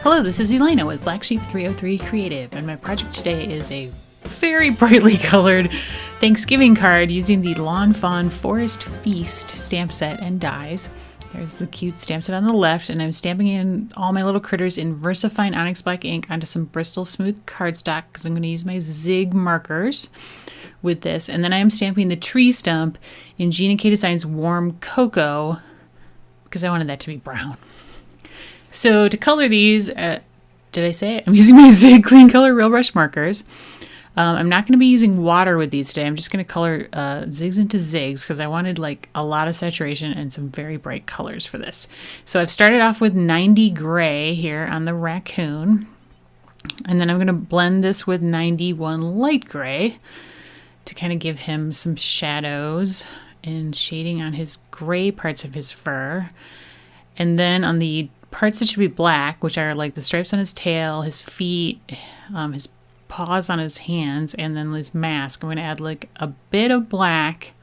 Hello, this is Elena with Black Sheep 303 Creative, and my project today is a very brightly colored Thanksgiving card using the Lawn Fawn Forest Feast stamp set and dies. There's the cute stamp set on the left, and I'm stamping in all my little critters in VersaFine Onyx Black ink onto some Bristol Smooth cardstock because I'm going to use my Zig markers with this. And then I am stamping the tree stump in Gina K Designs Warm Cocoa because I wanted that to be brown. So to color these, did I say it? I'm using my Zig Clean Color Real Brush markers. I'm not going to be using water with these today. I'm just going to color zigs into zigs because I wanted like a lot of saturation and some very bright colors for this. So I've started off with 90 gray here on the raccoon. And then I'm going to blend this with 91 light gray to kind of give him some shadows and shading on his gray parts of his fur. And then on the parts that should be black, which are like the stripes on his tail, his feet, his paws on his hands, and then his mask, I'm going to add like a bit of black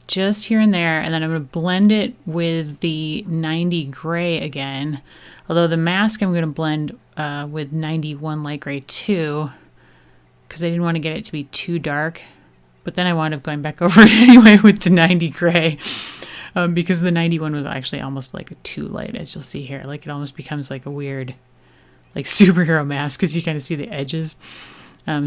just here and there, and then I'm going to blend it with the 90 gray again, although the mask I'm going to blend with 91 light gray too, because I didn't want to get it to be too dark, but then I wound up going back over it anyway with the 90 gray. Because the 91 was actually almost like a too light, as you'll see here. Like it almost becomes like a weird, like superhero mask because you kind of see the edges.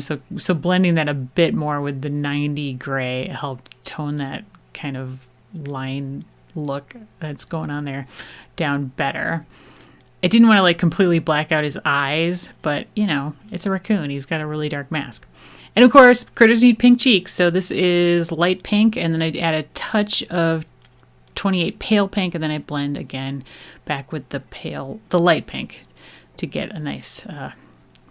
So blending that a bit more with the 90 gray helped tone that kind of line look that's going on there down better. I didn't want to like completely black out his eyes, but you know, it's a raccoon. He's got a really dark mask. And of course, critters need pink cheeks. So this is light pink, and then I add a touch of 28 pale pink, and then I blend again back with the light pink to get a nice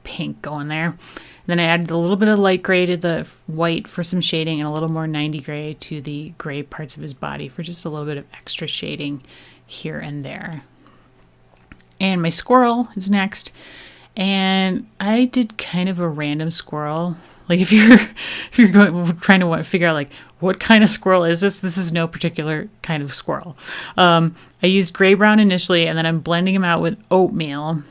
pink going there. And then I added a little bit of light gray to the white for some shading, and a little more 90 gray to the gray parts of his body for just a little bit of extra shading here and there. And my squirrel is next, and I did kind of a random squirrel. Like if you're trying to figure out like what kind of squirrel is this? This is no particular kind of squirrel. I used gray brown initially, and then I'm blending them out with oatmeal.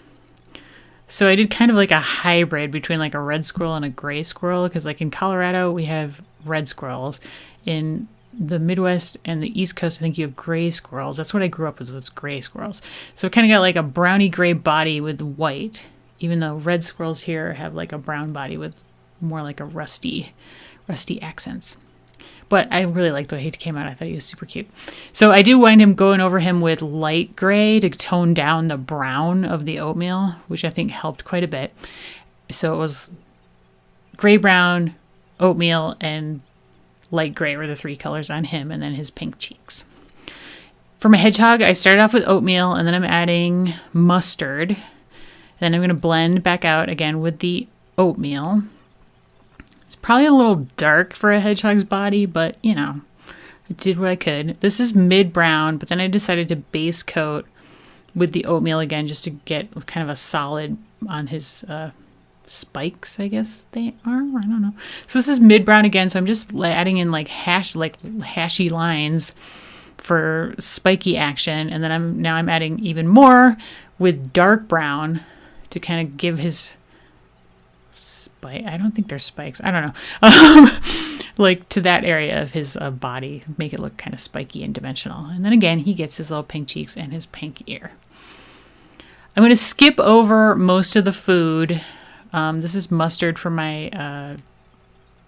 So I did kind of like a hybrid between like a red squirrel and a gray squirrel, because like in Colorado we have red squirrels. In the Midwest and the East Coast, I think you have gray squirrels. That's what I grew up with, was gray squirrels. So it kind of got like a browny gray body with white, even though red squirrels here have like a brown body with more like a rusty accents. But I really liked the way he came out. I thought he was super cute. So I do wind him going over him with light gray to tone down the brown of the oatmeal, which I think helped quite a bit. So it was gray, brown, oatmeal, and light gray were the three colors on him, and then his pink cheeks. For my hedgehog, I started off with oatmeal, and then I'm adding mustard. Then I'm going to blend back out again with the oatmeal. It's probably a little dark for a hedgehog's body, but you know, I did what I could. This is mid-brown, but then I decided to base coat with the oatmeal again just to get kind of a solid on his spikes, I guess they are. I don't know. So this is mid-brown again, so I'm just adding in like hashy lines for spiky action, and then I'm adding even more with dark brown to kind of give his spike. I don't think they're spikes. I don't know. Like to that area of his body, make it look kind of spiky and dimensional. And then again, he gets his little pink cheeks and his pink ear. I'm going to skip over most of the food. This is mustard for my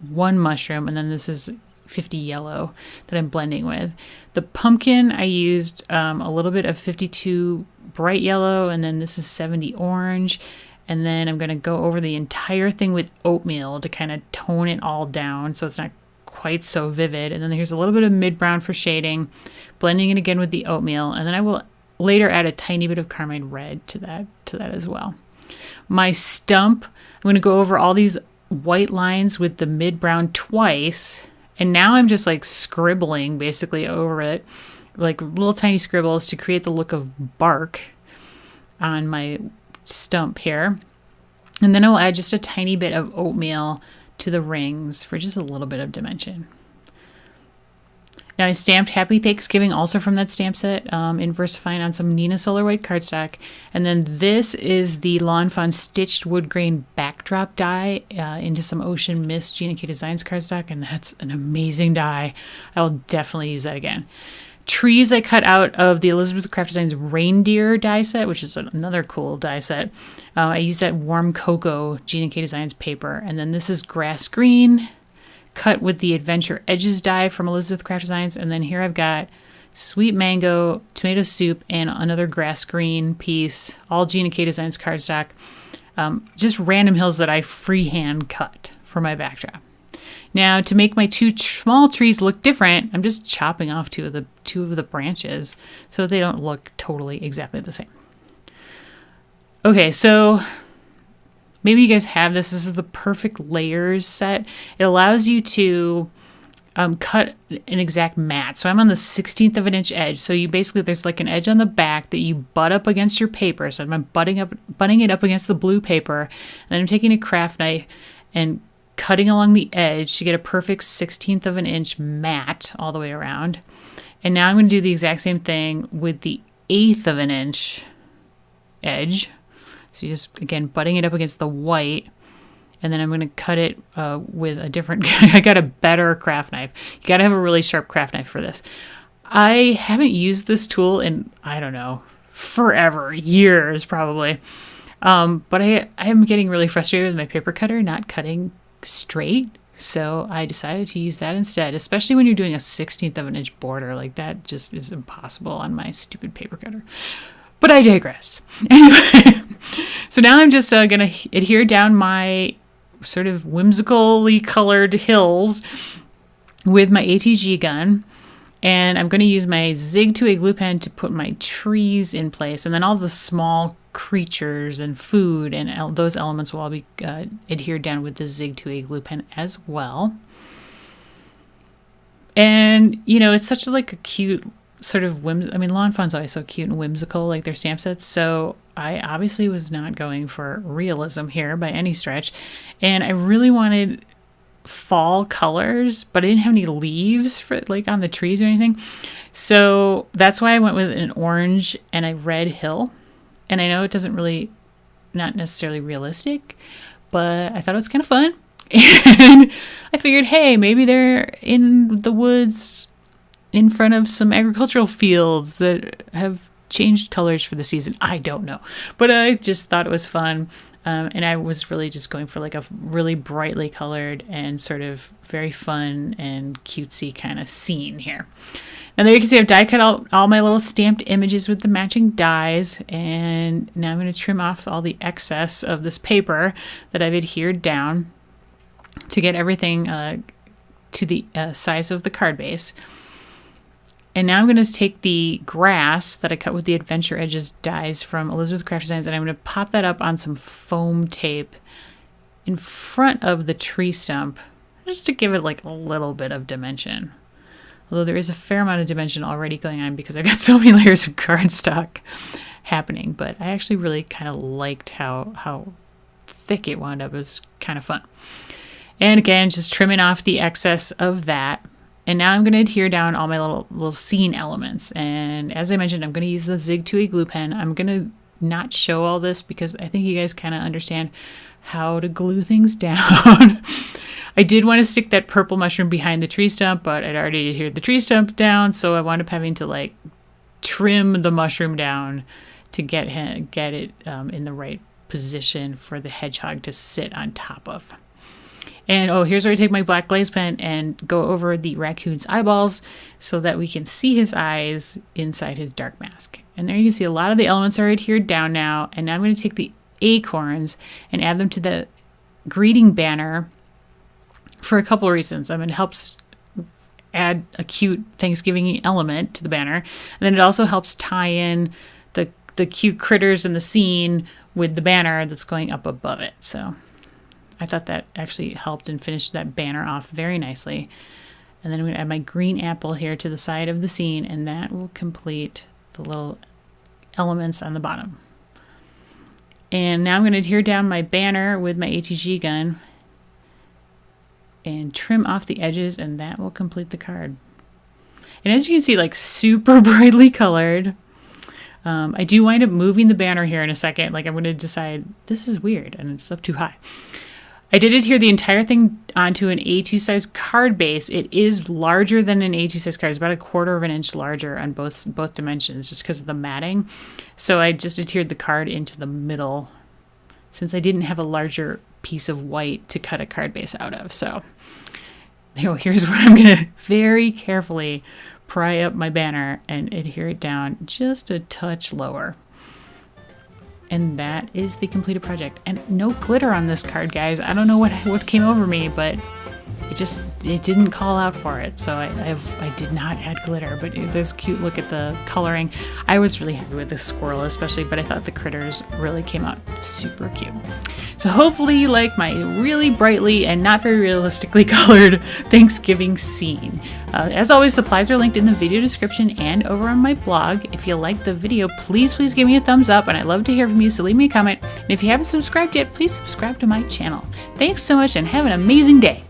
one mushroom, and then this is 50 yellow that I'm blending with. The pumpkin, I used a little bit of 52 bright yellow, and then this is 70 orange. And then I'm going to go over the entire thing with oatmeal to kind of tone it all down so it's not quite so vivid. And then here's a little bit of mid-brown for shading, blending it again with the oatmeal. And then I will later add a tiny bit of carmine red to that as well. My stump, I'm going to go over all these white lines with the mid-brown twice. And now I'm just like scribbling basically over it, like little tiny scribbles to create the look of bark on my stump here. And then I will add just a tiny bit of oatmeal to the rings for just a little bit of dimension. Now I stamped Happy Thanksgiving also from that stamp set in VersaFine on some Neenah Solar White cardstock. And then this is the Lawn Fawn Stitched Woodgrain Backdrop die into some Ocean Mist Gina K Designs cardstock, and that's an amazing die. I will definitely use that again. Trees I cut out of the Elizabeth Craft Designs Reindeer die set, which is another cool die set. I used that Warm Cocoa Gina K Designs paper. And then this is Grass Green, cut with the Adventure Edges die from Elizabeth Craft Designs. And then here I've got Sweet Mango, Tomato Soup, and another Grass Green piece, all Gina K Designs cardstock. Just random hills that I freehand cut for my backdrop. Now, to make my two small trees look different, I'm just chopping off two of the branches so they don't look totally exactly the same. Okay, so maybe you guys have this. This is the perfect layers set. It allows you to cut an exact mat. So I'm on the 1/16 of an inch edge. So you basically, there's like an edge on the back that you butt up against your paper. So I'm butting it up against the blue paper. And then I'm taking a craft knife and cutting along the edge to get a perfect 1/16 of an inch mat all the way around. And now I'm going to do the exact same thing with the 1/8 of an inch edge. So you just, again, butting it up against the white. And then I'm going to cut it with a different, I got a better craft knife. You got to have a really sharp craft knife for this. I haven't used this tool in, I don't know, forever, years probably. But I am getting really frustrated with my paper cutter not cutting straight, so I decided to use that instead, especially when you're doing a 1/16 of an inch border. Like, that just is impossible on my stupid paper cutter. But I digress. Anyway, so now I'm just gonna adhere down my sort of whimsically colored hills with my ATG gun, and I'm going to use my Zig 2A glue pen to put my trees in place, and then all the small creatures and food and those elements will all be adhered down with the Zig 2A glue pen as well. And you know, it's such like a cute sort of I mean, Lawn Fawn's always so cute and whimsical, like their stamp sets. So I obviously was not going for realism here by any stretch, and I really wanted fall colors, but I didn't have any leaves for like on the trees or anything. So that's why I went with an orange and a red hill. And I know it doesn't really, not necessarily realistic, but I thought it was kind of fun. And I figured, hey, maybe they're in the woods in front of some agricultural fields that have changed colors for the season. I don't know. But I just thought it was fun. And I was really just going for like a really brightly colored and sort of very fun and cutesy kind of scene here. And there you can see I've die cut all my little stamped images with the matching dies. And now I'm going to trim off all the excess of this paper that I've adhered down to get everything to the size of the card base. And now I'm going to take the grass that I cut with the Adventure Edges dies from Elizabeth Craft Designs, and I'm going to pop that up on some foam tape in front of the tree stump, just to give it like a little bit of dimension. Although there is a fair amount of dimension already going on because I've got so many layers of cardstock happening. But I actually really kind of liked how thick it wound up. It was kind of fun. And again, just trimming off the excess of that. And now I'm going to adhere down all my little scene elements. And as I mentioned, I'm going to use the Zig 2A glue pen. I'm going to not show all this because I think you guys kind of understand how to glue things down. I did want to stick that purple mushroom behind the tree stump, but I'd already adhered the tree stump down, so I wound up having to like trim the mushroom down to get it in the right position for the hedgehog to sit on top of. And oh, here's where I take my black glaze pen and go over the raccoon's eyeballs so that we can see his eyes inside his dark mask. And there you can see a lot of the elements are adhered down now. And now I'm going to take the acorns and add them to the greeting banner for a couple of reasons. I mean, it helps add a cute Thanksgiving element to the banner. And then it also helps tie in the cute critters in the scene with the banner that's going up above it. So I thought that actually helped and finished that banner off very nicely. And then I'm going to add my green apple here to the side of the scene, and that will complete the little elements on the bottom. And now I'm going to adhere down my banner with my ATG gun and trim off the edges, and that will complete the card. And as you can see, like super brightly colored. I do wind up moving the banner here in a second. Like I'm going to decide this is weird and it's up too high. I did adhere the entire thing onto an A2 size card base. It is larger than an A2 size card. It's about 1/4 of an inch larger on both dimensions just because of the matting. So I just adhered the card into the middle since I didn't have a larger piece of white to cut a card base out of. So here's where I'm going to very carefully pry up my banner and adhere it down just a touch lower. And that is the completed project. And no glitter on this card, guys. I don't know what came over me, but it didn't call out for it. So I did not add glitter, but this cute look at the coloring. I was really happy with the squirrel especially, but I thought the critters really came out super cute. So hopefully you like my really brightly and not very realistically colored Thanksgiving scene. As always, supplies are linked in the video description and over on my blog. If you liked the video, please give me a thumbs up, and I'd love to hear from you, so leave me a comment. And if you haven't subscribed yet, please subscribe to my channel. Thanks so much and have an amazing day.